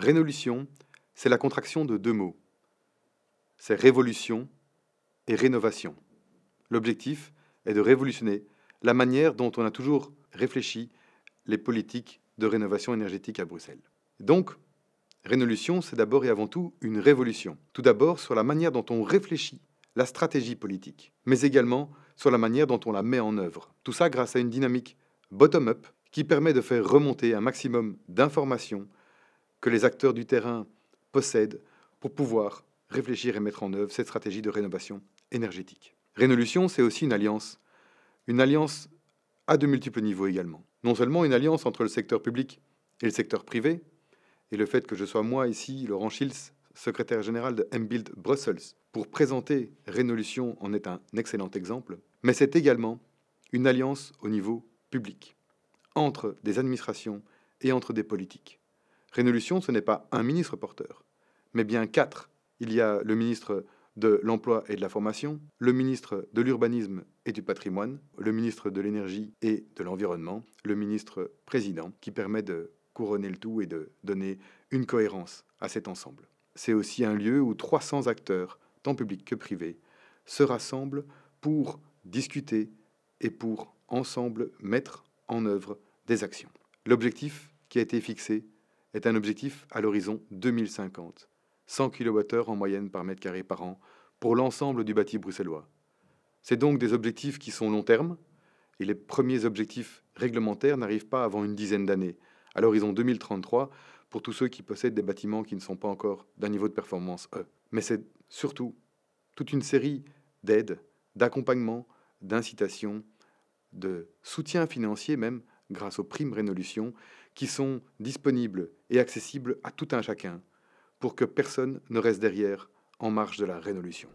Rénolution, c'est la contraction de deux mots. C'est révolution et rénovation. L'objectif est de révolutionner la manière dont on a toujours réfléchi les politiques de rénovation énergétique à Bruxelles. Donc, Rénolution, c'est d'abord et avant tout une révolution. Tout d'abord sur la manière dont on réfléchit la stratégie politique, mais également sur la manière dont on la met en œuvre. Tout ça grâce à une dynamique bottom-up qui permet de faire remonter un maximum d'informations que les acteurs du terrain possèdent pour pouvoir réfléchir et mettre en œuvre cette stratégie de rénovation énergétique. Rénolution, c'est aussi une alliance à de multiples niveaux également. Non seulement une alliance entre le secteur public et le secteur privé, et le fait que je sois moi ici, Laurent Schiltz, secrétaire général de M-Build Brussels, pour présenter Rénolution en est un excellent exemple, mais c'est également une alliance au niveau public, entre des administrations et entre des politiques. Rénolution, ce n'est pas un ministre porteur, mais bien quatre. Il y a le ministre de l'Emploi et de la Formation, le ministre de l'Urbanisme et du Patrimoine, le ministre de l'Énergie et de l'Environnement, le ministre président, qui permet de couronner le tout et de donner une cohérence à cet ensemble. C'est aussi un lieu où 300 acteurs, tant publics que privés, se rassemblent pour discuter et pour ensemble mettre en œuvre des actions. L'objectif qui a été fixé est un objectif à l'horizon 2050. 100 kWh en moyenne par mètre carré par an pour l'ensemble du bâti bruxellois. C'est donc des objectifs qui sont long terme, et les premiers objectifs réglementaires n'arrivent pas avant une dizaine d'années, à l'horizon 2033, pour tous ceux qui possèdent des bâtiments qui ne sont pas encore d'un niveau de performance E. Mais c'est surtout toute une série d'aides, d'accompagnement, d'incitations, de soutien financier même, grâce aux primes Rénolution, qui sont disponibles et accessibles à tout un chacun, pour que personne ne reste derrière en marge de la Rénolution.